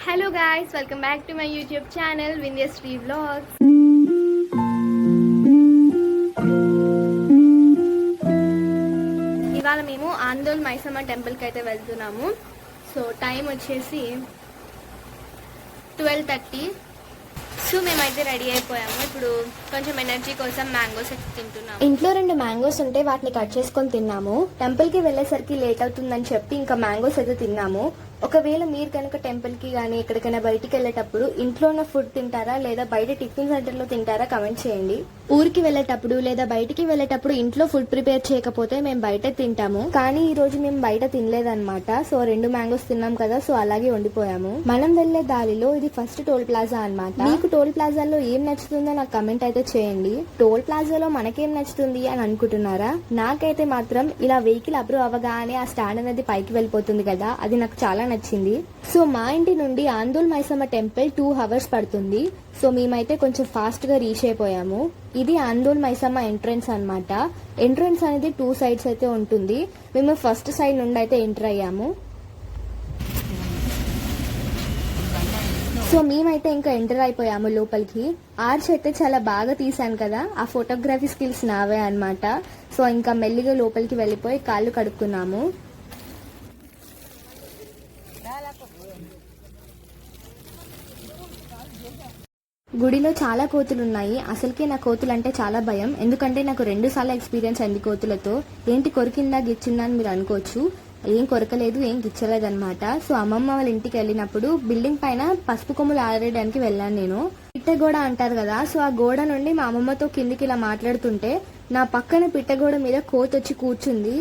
Hello guys, welcome back to my YouTube channel Vindhyasri vlogs. ఇవాళ మేము ఆందోళ్ మైసమ్మ టెంపుల్కి అయితే వెళ్తున్నాము. సో టైం వచ్చేసి 12:30. సో మేమైతే రెడీ అయిపోయాము. ఇప్పుడు కొంచెం ఎనర్జీ కోసం మ్యాంగోస్ అయితే తింటున్నాము. ఇంట్లో 2 మ్యాంగోస్ ఉంటే వాటిని కట్ చేసుకొని తిన్నాము. టెంపుల్కి వెళ్ళేసరికి లేట్ అవుతుందని చెప్పి ఇంకా మ్యాంగోస్ అయితే తిన్నాము. ఒకవేళ మీరు కనుక టెంపుల్కి కానీ ఎక్కడికైనా బయటికి వెళ్ళేటప్పుడు ఇంట్లో ఉన్న ఫుడ్ తింటారా లేదా బయట టిఫిన్ సెంటర్లో తింటారా కమెంట్ చేయండి. ఊరికి వెళ్ళేటప్పుడు లేదా బయటికి వెళ్ళేటప్పుడు ఇంట్లో ఫుడ్ ప్రిపేర్ చేయకపోతే మేము బయట తింటాము. కానీ ఈ రోజు మేము బయట తినలేదన్నమాట. సో 2 మ్యాంగోస్ తిన్నాం కదా, సో అలాగే ఉండిపోయాము. మనం వెళ్లే దారిలో ఇది ఫస్ట్ టోల్ ప్లాజా అన్నమాట. మీకు టోల్ ప్లాజాలో ఏం నచ్చుతుందో నాకు కమెంట్ అయితే చేయండి. టోల్ ప్లాజాలో మనకేం నచ్చుతుంది అని అనుకుంటున్నారా? నాకైతే మాత్రం ఇలా వెహికల్ అప్రూవ్ అవ్వగానే ఆ స్టాండ్ అనేది పైకి వెళ్ళిపోతుంది కదా, అది నాకు చాలా నచ్చింది. సో మా ఇంటి నుండి ఆందోళ్ మైసమ్మ టెంపుల్ 2 hours పడుతుంది. సో మేమైతే కొంచెం ఫాస్ట్ గా రీచ్ అయిపోయాము. ఇది ఆందోళ్ మైసమ్మ ఎంట్రన్స్ అన్నమాట. ఎంట్రన్స్ అనేది 2 sides అయితే ఉంటుంది. మేము ఫస్ట్ సైడ్ నుండి అయితే ఎంటర్ అయ్యాము. సో మేమైతే ఇంకా ఎంటర్ అయిపోయాము లోపలికి. ఆర్చ్ అయితే చాలా బాగా తీసాను కదా, ఆ ఫోటోగ్రఫీ స్కిల్స్ నావే అన్నమాట. సో ఇంకా మెల్లిగా లోపలికి వెళ్ళిపోయి కాళ్ళు కడుక్కున్నాము. గుడిలో చాలా కోతులు ఉన్నాయి. అసలుకే నా కోతులు అంటే చాలా భయం, ఎందుకంటే నాకు 2 సార్లు ఎక్స్పీరియన్స్ అయింది కోతులతో. ఏంటి కొరికిందా గిచ్చిందా అని మీరు అనుకోవచ్చు. ఏం కొరకలేదు, ఏం గిచ్చలేదు అనమాట. సో అమ్మమ్మ వాళ్ళ ఇంటికి వెళ్ళినప్పుడు బిల్డింగ్ పైన పసుపు కొమ్ములు ఆరేయడానికి వెళ్ళాను నేను. పిట్టగోడ అంటారు కదా, సో ఆ గోడ నుండి మా అమ్మమ్మతో కిందికి ఇలా మాట్లాడుతుంటే నా పక్కన పిట్టగోడ మీద కోతి వచ్చి కూర్చుంది.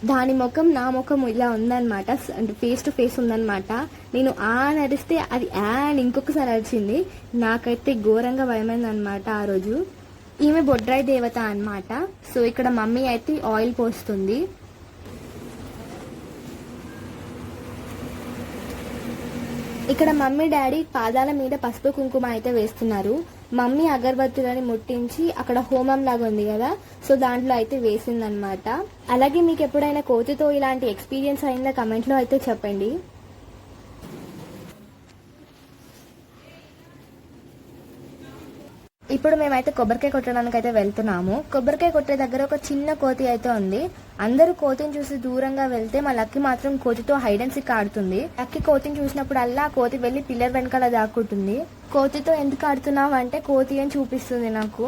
దాని ముఖం నా ముఖం ఇలా ఉందన్నమాట, అంటే ఫేస్ టు ఫేస్ ఉందన్నమాట. నేను అని అరిస్తే అది అని ఇంకొకసారి అరిచింది. నాకైతే ఘోరంగా భయమైంది అనమాట ఆ రోజు. ఈమె బొడ్రాయి దేవత అన్నమాట. సో ఇక్కడ మమ్మీ అయితే ఆయిల్ పోస్తుంది. ఇక్కడ మమ్మీ డాడీ పాదాల మీద పసుపు కుంకుమ అయితే వేస్తున్నారు. మమ్మీ అగరబత్తులని ముట్టించి అక్కడ హోమం లాగా ఉంది కదా, సో దాంట్లో అయితే వేసిందనమాట. అలాగే మీకు ఎప్పుడైనా కోతితో ఇలాంటి ఎక్స్పీరియన్స్ అయిందా కమెంట్ లో అయితే చెప్పండి. ఇప్పుడు మేమైతే కొబ్బరికాయ కొట్టడానికి అయితే వెళ్తున్నాము. కొబ్బరికాయ కొట్టే దగ్గర ఒక చిన్న కోతి అయితే ఉంది. అందరూ కోతిని చూసి దూరంగా వెళ్తే మా లక్కీ మాత్రం కోతితో హైడ్ అండ్ సీక్ ఆడుతుంది. లక్కీ కోతిని చూసినప్పుడల్లా కోతి వెళ్లి పిల్లర్ వెనకాల దాక్కుంటుంది. కోతితో ఎందుకు ఆడుతున్నావు అంటే కోతి అని చూపిస్తుంది నాకు.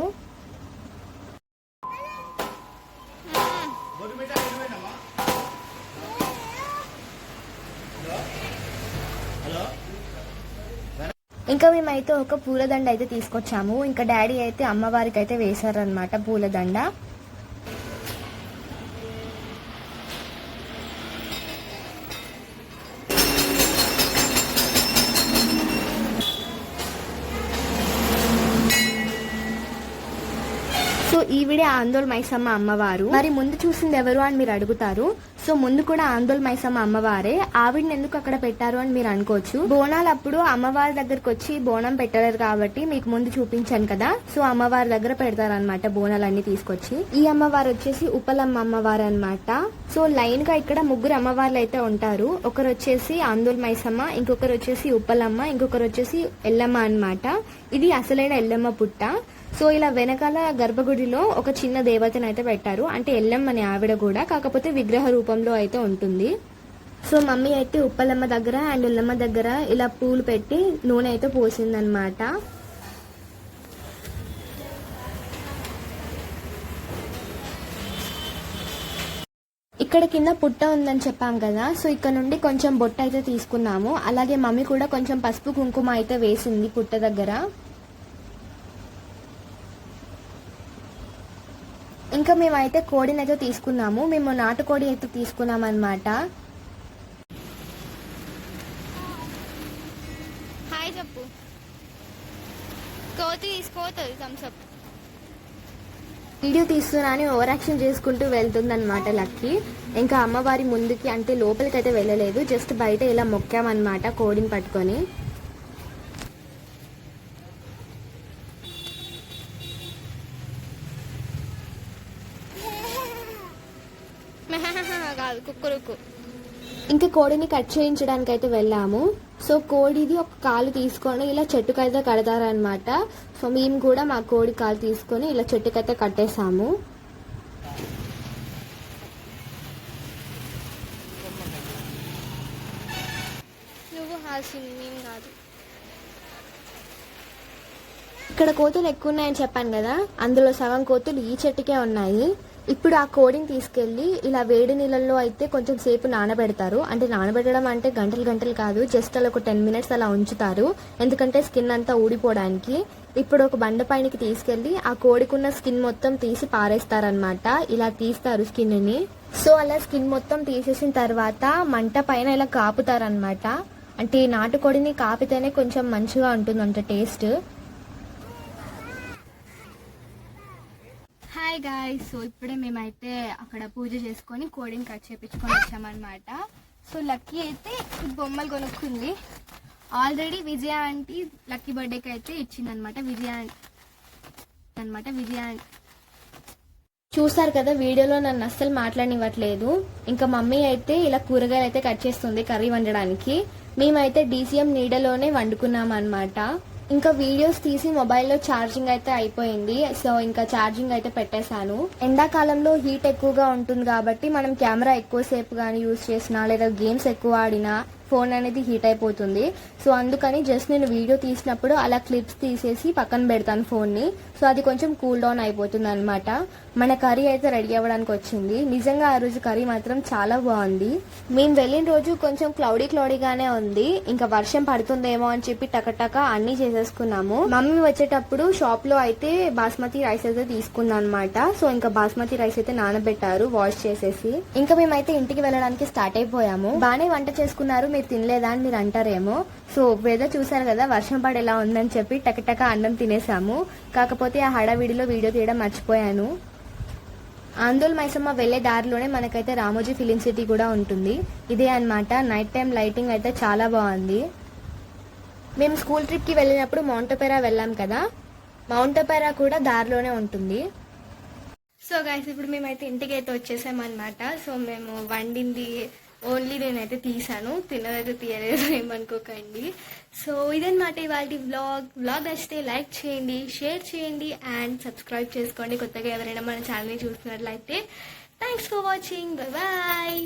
ఇంకా మేమైతే ఒక పూలదండ అయితే తీసుకొచ్చాము. ఇంకా డాడీ అయితే అమ్మవారికి అయితే వేశారనమాట పూలదండ. సో ఈవిడే ఆందోళ్ మైసమ్మ అమ్మవారు. మరి ముందు చూసింది ఎవరు అని మీరు అడుగుతారు. సో ముందు కూడా ఆందోళ్ మైసమ్మ అమ్మవారే. ఆవిడని ఎందుకు అక్కడ పెట్టారు అని మీరు అనుకోవచ్చు. బోనాలు అప్పుడు అమ్మవారి దగ్గరకు వచ్చి బోనం పెట్టలేరు కాబట్టి మీకు ముందు చూపించాను కదా, సో అమ్మవారి దగ్గర పెడతారనమాట బోనాలన్నీ తీసుకొచ్చి. ఈ అమ్మవారు వచ్చేసి ఉప్పలమ్మ అమ్మవారు అనమాట. సో లైన్ గా ఇక్కడ 3 అమ్మవార్లు అయితే ఉంటారు. ఒకరు వచ్చేసి ఆందోళ్ మైసమ్మ, ఇంకొకరు వచ్చేసి ఉప్పలమ్మ, ఇంకొకరు వచ్చేసి ఎల్లమ్మ అనమాట. ఇది అసలైన ఎల్లమ్మ పుట్ట. సో ఇలా వెనకాల గర్భగుడిలో ఒక చిన్న దేవతను అయితే పెట్టారు, అంటే ఎల్లమ్మని ఆవిడ కూడా, కాకపోతే విగ్రహ రూపంలో అయితే ఉంటుంది. సో మమ్మీ అయితే ఉప్పలమ్మ దగ్గర అండ్ ఎల్లమ్మ దగ్గర ఇలా పూలు పెట్టి నూనె అయితే పోసిందనమాట. ఇక్కడ కింద పుట్ట ఉందని చెప్పాం కదా, సో ఇక్కడ నుండి కొంచెం బొట్ట అయితే తీసుకున్నాము. అలాగే మమ్మీ కూడా కొంచెం పసుపు కుంకుమ అయితే వేసింది పుట్ట దగ్గర. ఇంకా మేమైతే కోడిని అయితే తీసుకున్నాము. మేము నాటుకోడి అయితే తీసుకున్నాం అనమాట. హాయ్ చెప్పు. కోతి తీసుకోతుంది థమ్స్అప్. వీడియో తీస్తున్నా అని ఓవర్ యాక్షన్ చేసుకుంటూ వెళ్తుంది అనమాట లక్కీ. ఇంకా అమ్మవారి ముందుకి అంటే లోపలికి అయితే వెళ్ళలేదు, జస్ట్ బయట ఇలా మొక్కామన్నమాట కోడిని పట్టుకొని. కాదు కుక్కరుకు. ఇంకా కోడిని కట్ చేయించడానికి అయితే వెళ్ళాము. సో కోడిది ఒక కాలు తీసుకొని ఇలా చెట్టుకైతే కడతారనమాట. సో మేము కూడా మా కోడి కాలు తీసుకొని ఇలా చెట్టుకైతే కట్టేసాము. నువ్వు హాసింగ్ మేము కాదు. ఇక్కడ కోతులు ఎక్కువ ఉన్నాయని చెప్పాను కదా, అందులో సగం కోతులు ఈ చెట్టుకే ఉన్నాయి. ఇప్పుడు ఆ కోడిని తీసుకెళ్ళి ఇలా వేడి నీళ్ళల్లో అయితే కొంచెం సేపు నానబెడతారు. అంటే నానబెట్టడం అంటే గంటలు గంటలు కాదు, జస్ట్ అలా ఒక 10 minutes అలా ఉంచుతారు, ఎందుకంటే స్కిన్ అంతా ఊడిపోవడానికి. ఇప్పుడు ఒక బండ పైనకి తీసుకెళ్ళి ఆ కోడికున్న స్కిన్ మొత్తం తీసి పారేస్తారనమాట. ఇలా తీస్తారు స్కిన్ని. సో అలా స్కిన్ మొత్తం తీసేసిన తర్వాత మంట పైన ఇలా కాపుతారనమాట. అంటే నాటుకోడిని కాపితేనే కొంచెం మంచిగా ఉంటుందంట టేస్ట్. హాయ్ గాయ్స్, సో ఇప్పుడే మేమైతే అక్కడ పూజ చేసుకొని కోడిని కట్ చేయించుకొని వచ్చామన్నమాట. సో లక్కీ అయితే బొమ్మలు కొనుక్కుంది. ఆల్రెడీ విజయ ఆంటీ లక్కీ బర్త్డేకి అయితే ఇచ్చిందనమాట. విజయ చూసారు కదా వీడియోలో, నన్ను అస్సలు మాట్లాడనివ్వట్లేదు. ఇంకా మమ్మీ అయితే ఇలా కూరగాయలు అయితే కట్ చేస్తుంది కర్రీ వండడానికి. మేమైతే DCM నీడలోనే వండుకున్నాం అనమాట. ఇంకా వీడియోస్ తీసి మొబైల్లో ఛార్జింగ్ అయితే అయిపోయింది. సో ఇంకా ఛార్జింగ్ అయితే పెట్టేశాను. ఎండాకాలంలో హీట్ ఎక్కువగా ఉంటుంది కాబట్టి మనం కెమెరా ఎక్కువసేపు కానీ యూజ్ చేసినా లేదా గేమ్స్ ఎక్కువ ఆడినా ఫోన్ అనేది హీట్ అయిపోతుంది. సో అందుకని జస్ట్ నేను వీడియో తీసినప్పుడు అలా క్లిప్స్ తీసేసి పక్కన పెడతాను ఫోన్ని. సో అది కొంచెం కూల్ డౌన్ అయిపోతుంది అనమాట. మన కర్రీ అయితే రెడీ అవ్వడానికి వచ్చింది. నిజంగా ఆ రోజు కర్రీ మాత్రం చాలా బాగుంది. మేము వెళ్ళిన రోజు కొంచెం క్లౌడీగానే ఉంది. ఇంకా వర్షం పడుతుందేమో అని చెప్పి టకటక అన్ని చేసేసుకున్నాము. మమ్మీ వచ్చేటప్పుడు షాప్ లో అయితే బాస్మతి రైస్ అయితే తీసుకున్నాం అనమాట. సో ఇంకా బాస్మతి రైస్ అయితే నానబెట్టారు వాష్ చేసేసి. ఇంకా మేమైతే ఇంటికి వెళ్ళడానికి స్టార్ట్ అయిపోయాము. బానే వంట చేసుకున్నారు, మీరు తినలేదా అని మీరు అంటారేమో. సో వెదర్ చూసారు కదా, వర్షం పడేలా ఉందని చెప్పి టకటక అన్నం తినేసాము. కాకపోతే ఆ హడావిడిలో వీడియో తీయడం మర్చిపోయాను. ఆందోళ్ మైసమ్మ వెళ్లే దారిలోనే మనకైతే రామోజీ ఫిలిం సిటీ కూడా ఉంటుంది. ఇదే అన్నమాట. నైట్ టైం లైటింగ్ అయితే చాలా బాగుంది. మేము స్కూల్ ట్రిప్కి వెళ్ళినప్పుడు మౌంట్ ఒపెరా వెళ్ళాం కదా, మౌంట్ ఒపెరా కూడా దారిలోనే ఉంటుంది. సో గైస్ ఇప్పుడు మేమైతే ఇంటికి అయితే వచ్చేసామన్నమాట. సో మేము వండింది ఓన్లీ నేనైతే తీసాను, తినదైతే తీయలేదు, ఏమనుకోకండి. సో ఇదన్నమాట ఇవాళ వ్లాగ్ నచ్చితే లైక్ చేయండి, షేర్ చేయండి అండ్ సబ్స్క్రైబ్ చేసుకోండి. కొత్తగా ఎవరైనా మన ఛానల్ని చూస్తున్నట్లయితే. Thanks for watching, bye.